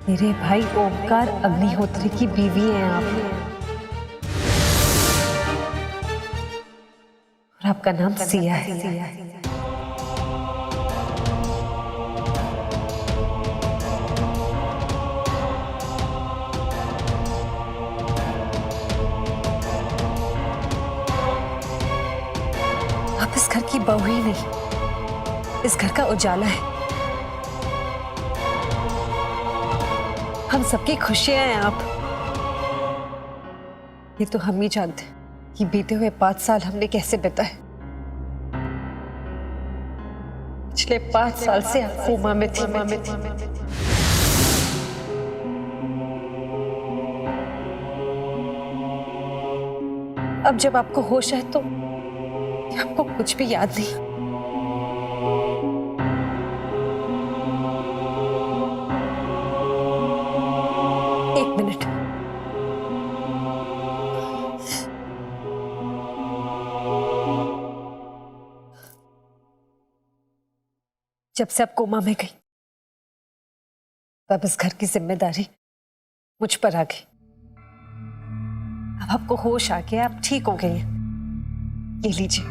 मेरे भाई ओमकार अग्निहोत्री की बीवी हैं आप, और आपका नाम सिया है। आप इस घर की बहू ही नहीं, इस घर का उजाला है। हम सबकी खुशियां हैं आप। ये तो हम ही जानते हैं कि बीते हुए 5 साल हमने कैसे बिताए। पिछले 5 साल से आप कोमा में थी। अब जब आपको होश है तो आपको कुछ भी याद नहीं। एक मिनट, जब से आप कोमा में गई तब इस घर की जिम्मेदारी मुझ पर आ गई। अब आपको होश आ गया, आप ठीक हो गई हैं। ये लीजिए,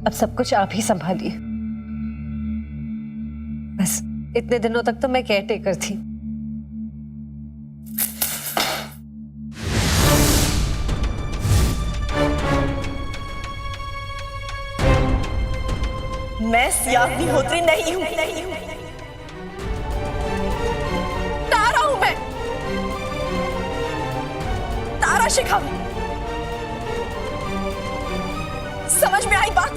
अब सब कुछ आप ही संभालिए। बस इतने दिनों तक तो मैं केयर टेकर थी। मैं सिया अग्निहोत्री नहीं हूं, तारा हूं मैं, तारा शेखावत। समझ में आई बात?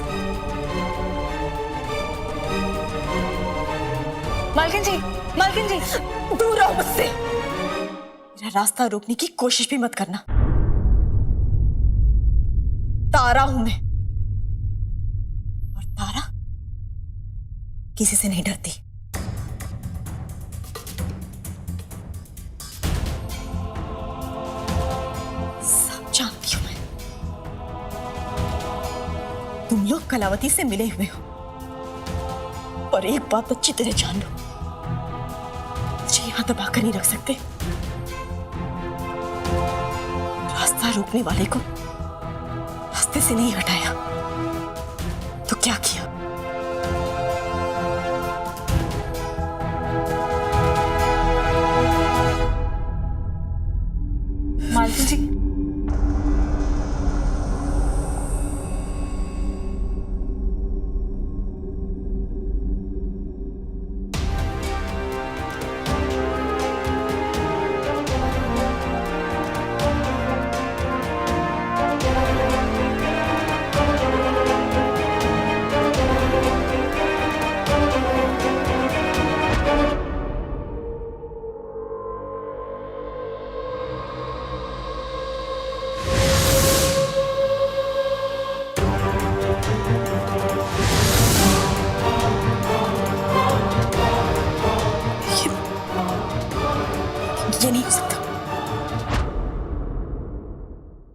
मालकिन जी, दूर रहो मुझसे। मेरा रास्ता रोकने की कोशिश भी मत करना। तारा हूं मैं, और तारा किसी से नहीं डरती। सब जानती हूं मैं। तुम लोग कलावती से मिले हुए हो, और एक बात अच्छी तरह जान लो, मुझे यहां दबा कर नहीं रख सकते। रास्ता रोकने वाले को रास्ते से नहीं हटाया तो क्या किया? मालकिन जी, ये नहीं हो सकता।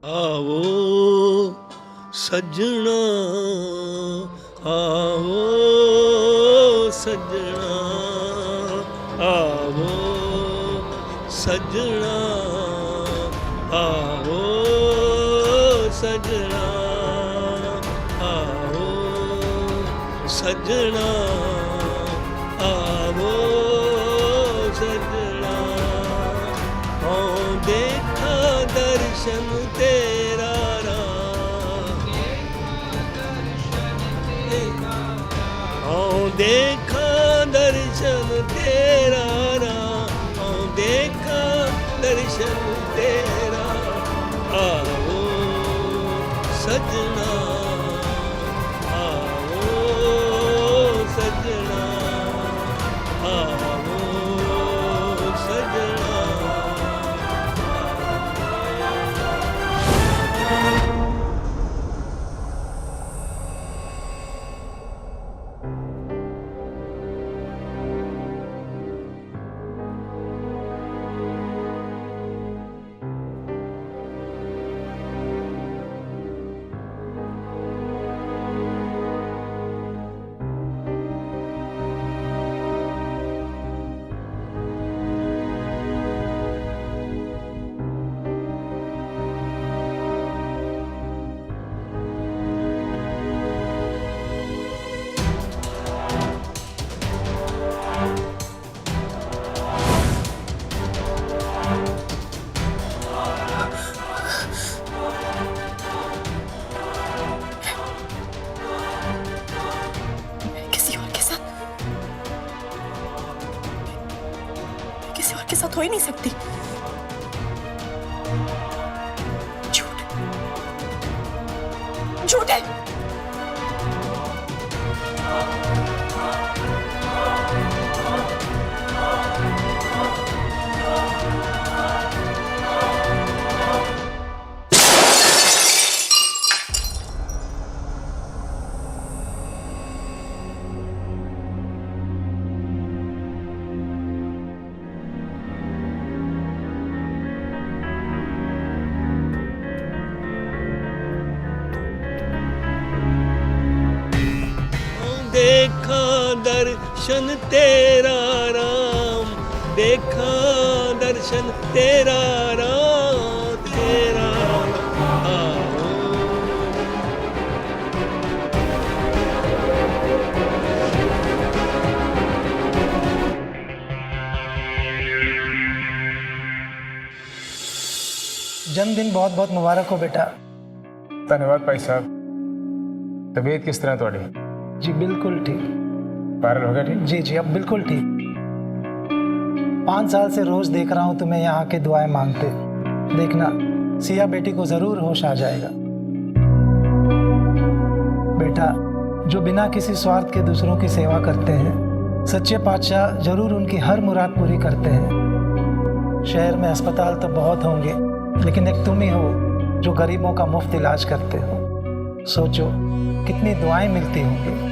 आओ सजना, आओ सजना, आओ सजना, आओ सजना, आओ सजना, आओ सजना। देखा दर्शन तेरा देखा दर्शन तेरा, देखा दर्शन तेरा। आओ सजना, आओ सजना, आओ सजना। आपके साथ हो ही नहीं सकती। झूठ, झूठ है। देखा दर्शन तेरा राम, देखा दर्शन तेरा राम, तेरा राम। जन्मदिन बहुत बहुत मुबारक हो बेटा। धन्यवाद भाई साहब। तबीयत किस तरह थोड़ी? जी बिल्कुल ठीक। वायरल हो गया ठीक? जी जी अब बिल्कुल ठीक। 5 साल से रोज देख रहा हूँ तुम्हें यहाँ के दुआएं मांगते। देखना सिया बेटी को जरूर होश आ जाएगा। बेटा जो बिना किसी स्वार्थ के दूसरों की सेवा करते हैं, सच्चे पातशाह जरूर उनकी हर मुराद पूरी करते हैं। शहर में अस्पताल तो बहुत होंगे, लेकिन एक तुम ही हो जो गरीबों का मुफ्त इलाज करते हो। सोचो कितनी दुआएं मिलती होंगी।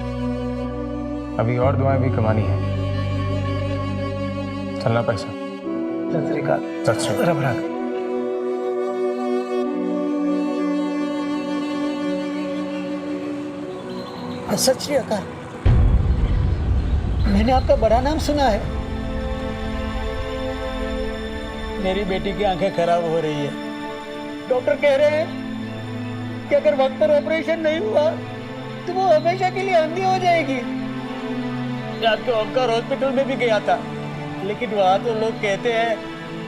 अभी और दुआएं भी कमानी है। चलना पैसा। सत श्री अकाल। सत श्री अकाल। रब रख। सत श्री अकाल। मैंने आपका बड़ा नाम सुना है। मेरी बेटी की आंखें खराब हो रही है। डॉक्टर कह रहे हैं कि अगर वक्त पर ऑपरेशन नहीं हुआ तो वो हमेशा के लिए अंधी हो जाएगी। रात को ओमकार हॉस्पिटल में भी गया था, लेकिन वहां तो लोग कहते हैं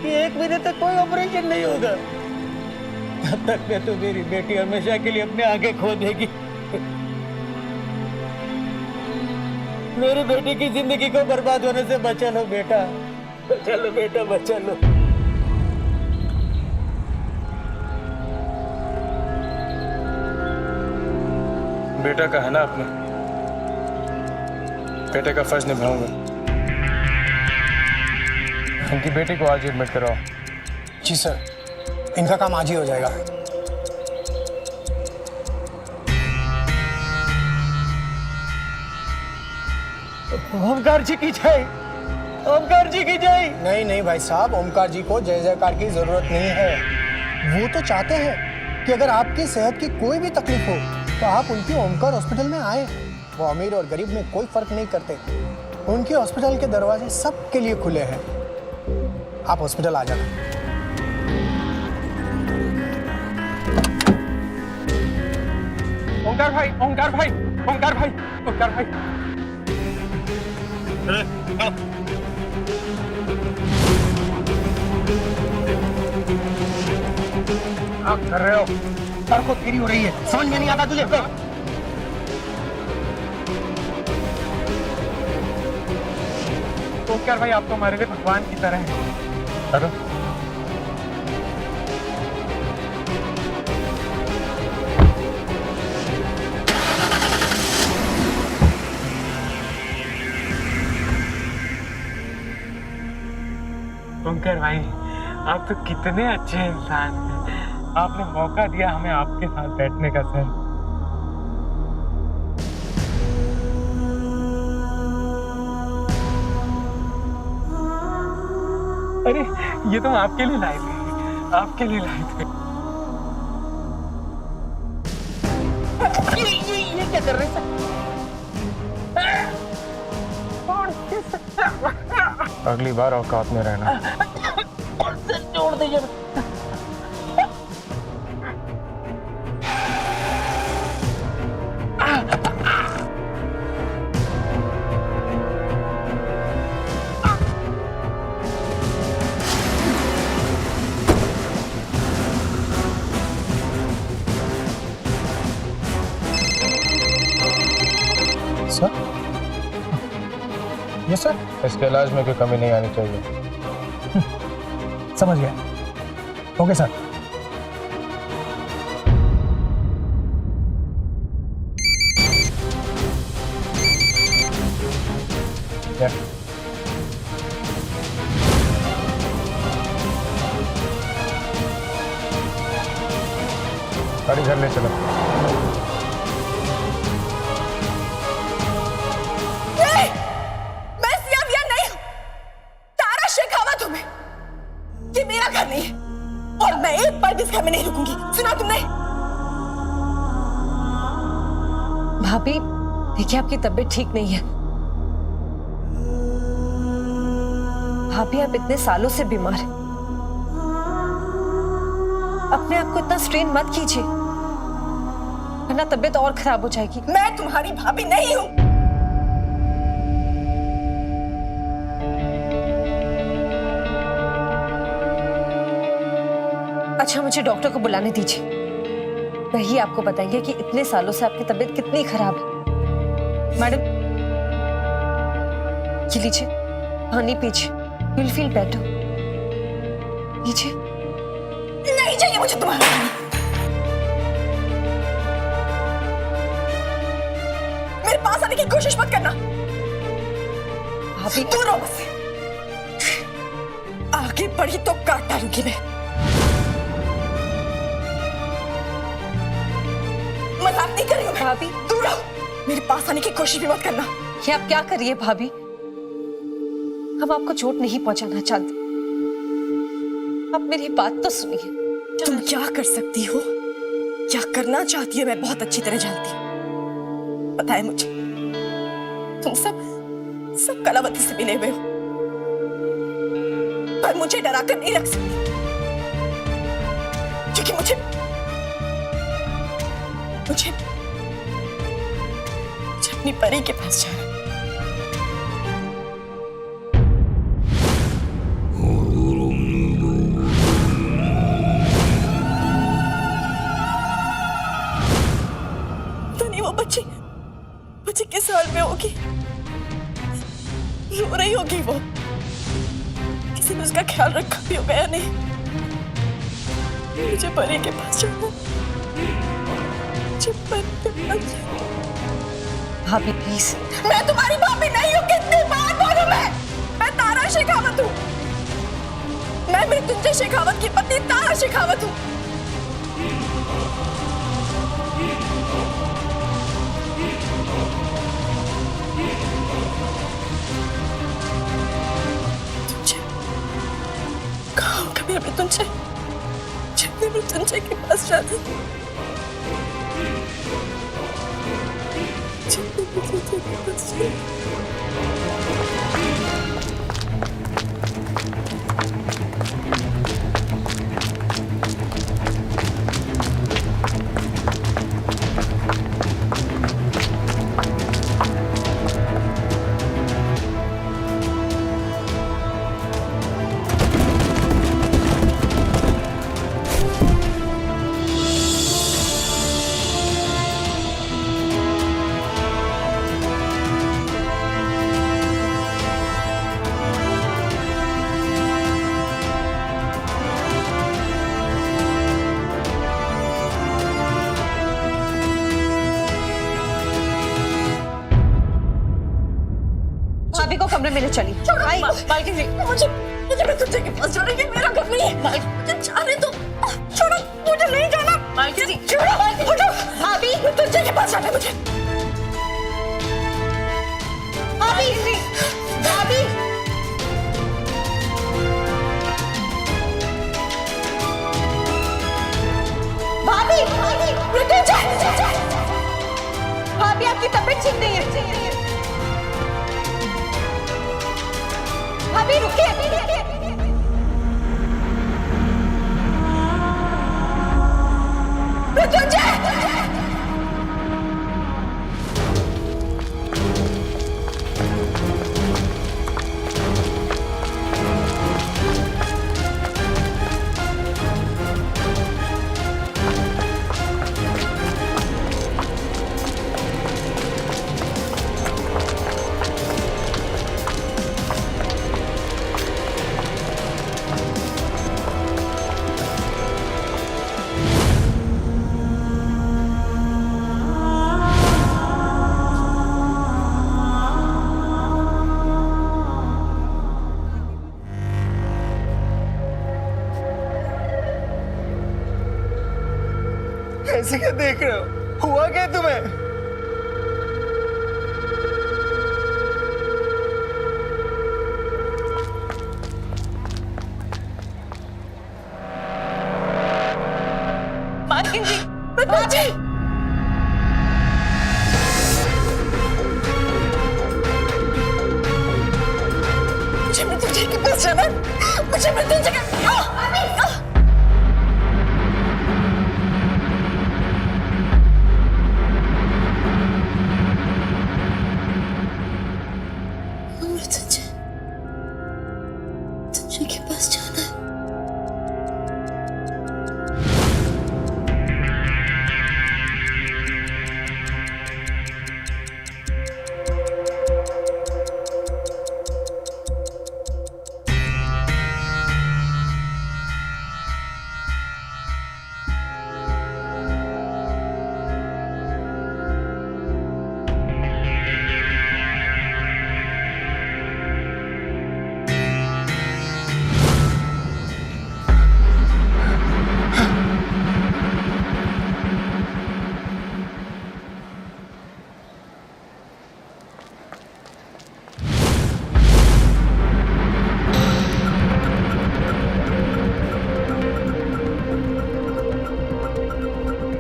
कि 1 महीने तक कोई ऑपरेशन नहीं होगा। तब तक में तो मेरी बेटी हमेशा के लिए अपनी आंखें खो देगी। मेरी बेटी की जिंदगी को बर्बाद होने से बचा लो बेटा, बचा लो बेटा, बचा लो। बेटा का है ना अपने, बेटे का फर्ज निभाऊंगा। इनकी बेटी को आज एडमिट कराओ। जी सर, इनका काम आज ही हो जाएगा। ओमकार जी की जय, ओमकार जी की जय। नहीं नहीं भाई साहब, ओमकार जी को जय जयकार की जरूरत नहीं है। वो तो चाहते हैं कि अगर आपकी सेहत की कोई भी तकलीफ हो तो आप उनकी ओमकार हॉस्पिटल में आए। वो अमीर और गरीब में कोई फर्क नहीं करते। उनके हॉस्पिटल के दरवाजे सबके लिए खुले हैं। आप हॉस्पिटल आ जाना। ओंकार भाई, ओंकार भाई, ओंकार भाई, ओंकार भाई। आप कर रहे हो? सर को तेरी हो रही है, समझ में नहीं आता तुझे? ओंकार भाई, आप तो हमारे लिए भगवान की तरह हैं। हेलो, ओंकार भाई, आप तो कितने अच्छे इंसान हैं। आपने मौका दिया हमें आपके साथ बैठने का सर। अरे ये तो आपके लिए लाए थे, आपके लिए लाए थे। ये क्या कर रहे हैं? अगली बार औकात में रहना। छोड़ दीजिए। Sir, yes sir. इसके इलाज में कोई कमी नहीं आनी चाहिए। समझ गया। Okay sir. Yeah. गाड़ी घर ले चलो। नहीं, मैं सियाविया नहीं हूं। तारा शेखावत हूं मैं। ये मेरा घर नहीं है और मैं एक पल भी इस घर में नहीं रुकूंगी। सुना तुमने? भाभी देखिए, आपकी तबीयत ठीक नहीं है। भाभी आप इतने सालों से बीमार हैं। अपने आप को इतना स्ट्रेन मत कीजिए, वरना तबीयत और खराब हो जाएगी। मैं तुम्हारी भाभी नहीं हूं। अच्छा, मुझे डॉक्टर को बुलाने दीजिए, वही आपको बताएंगे कि इतने सालों से आपकी तबीयत कितनी खराब है। मैडम, ये लीजिए, पानी पीजिए, you'll feel better। लीजिए। नहीं चाहिए मुझे तुम्हारा पानी। मेरे पास आने की कोशिश मत करना। भाभी दूर रहो मुझसे। आगे बढ़ी तो काट डालूंगी मैं। मजाक नहीं कर रही हूं मैं। भाभी, दूर रहो। मेरे पास आने की कोशिश भी मत करना। ये आप क्या करिए भाभी, हम आपको चोट नहीं पहुंचाना चाहते। आप मेरी बात तो सुनिए। तुम क्या कर सकती हो, क्या करना चाहती हो, मैं बहुत अच्छी तरह जानती हूँ। पता है मुझे, तुम सब कलावती से मिले हुए हो, पर मुझे डरा कर नहीं रख सकती, क्योंकि मुझे अपनी परी के पास जाना है। बच्ची किस हाल में होगी? रो रही होगी वो। किसी ने उसका ख्याल रखा भी होगा या नहीं? मुझे परी के पास जाना। मुझे परी के पास जाना। भाभी प्लीज। मैं तुम्हारी भाभी नहीं हूँ। कितनी बार बोलूं मैं तारा शेखावत हूँ। मैं मृत्युंजय शेखावत की पत्नी तारा शेखावत हूँ। मृत्युंजय के पास जाती मृत्युंजय के पास भाभी को कमरे में ले चली। आई मालकिन जी, मुझे मृत्युंजय के पास जाने की मेरा घर नहीं है। मुझे जाने दो। छोड़ो, मुझे नहीं जाना। मालकिन जी, छोड़ो। भाभी, मृत्युंजय के पास जाना है मुझे। भाभी, भाभी, भाभी, मृत्युंजय, भाभी आपकी तबीयत ठीक नहीं है। भाभी रुकिए। मृत्युंजय, ऐसे क्या देख रहे हो? हुआ क्या तुम्हें? मालकिन जी, बाजी! मुझे मृत्युंजय के पास जाना है। मुझे मृत्युंजय के मृत्युंजय के पास जाना है।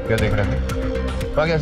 क्या देख रहे थे? आ गया।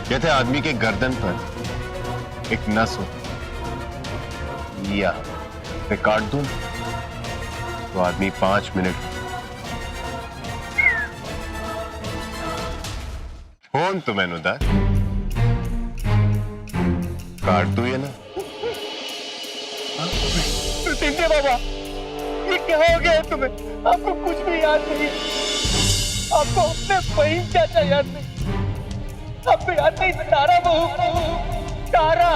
कहते आदमी के गर्दन पर एक नस होती या मैं काट दूं तो आदमी 5 मिनट फोन तो मैंने उधर काट दूं या ना? मृत्युंजय बाबा, ये क्या हो गया तुम्हें? आपको कुछ भी याद नहीं है? आपको अपने बहन चाचा याद नहीं? आपको याद नहीं तारा बहू? तारा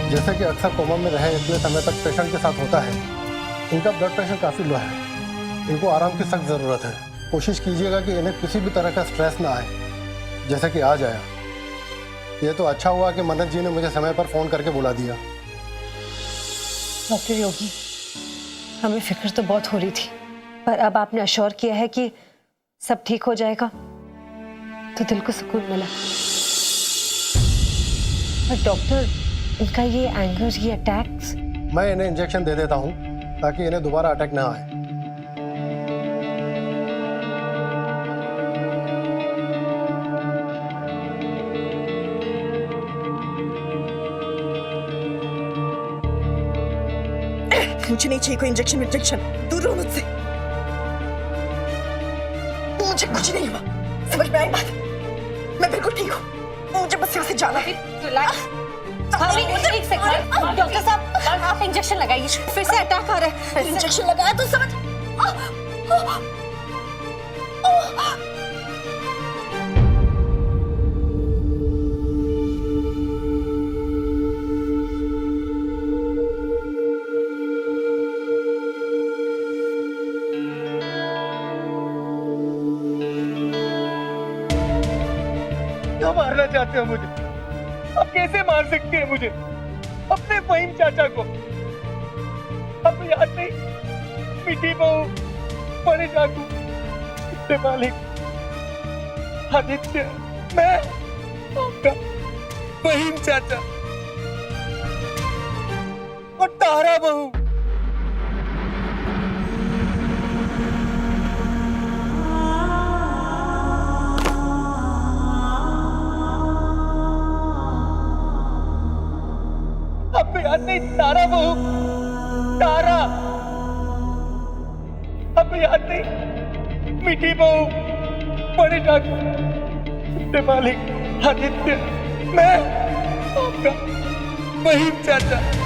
जैसे कि अक्सर कोमा में रहे इतने समय तक पेशेंट के साथ होता है, इनका ब्लड प्रेशर काफ़ी लो है। इनको आराम की सख्त ज़रूरत है। कोशिश कीजिएगा कि इन्हें किसी भी तरह का स्ट्रेस ना आए, जैसे कि आज आया। ये तो अच्छा हुआ कि मनत जी ने मुझे समय पर फ़ोन करके बुला दिया। डॉक्टर योगी, हमें फिक्र तो बहुत हो रही थी, पर अब आपने अश्योर किया है कि सब ठीक हो जाएगा तो दिल को सुकून मिला। पर डॉक्टर, इनका ये एंगर, ये अटैक्स, मैं इन्हें इंजेक्शन दे देता हूँ ताकि इन्हें दोबारा अटैक ना आए। मुझे नहीं चाहिए कोई इंजेक्शन विजेक्शन, दूर रहो मुझसे। मुझे कुछ नहीं हुआ, समझ में आई बात? मैं बिल्कुल ठीक हूँ, मुझे बस यहाँ से जाना है। डॉक्टर साहब, आप इंजेक्शन लगाइए, फिर से अटैक आ रहा है। इंजेक्शन लगाया तो समझ। क्यों मारना चाहते हो मुझे? आप कैसे मार सकते हैं मुझे, अपने फहीम चाचा को? आपको याद नहीं, मीठी बहू, बड़े डाकू, कितने मालिक, आदित्य, मैं आपका फहीम चाचा और तारा बहू। आपको याद नहीं, तारा बहू, तारा, आपको याद नहीं, मीठी बहू, बड़े डाकू, कितने मालिक, आदित्य, मैं आपका फहीम चाचा।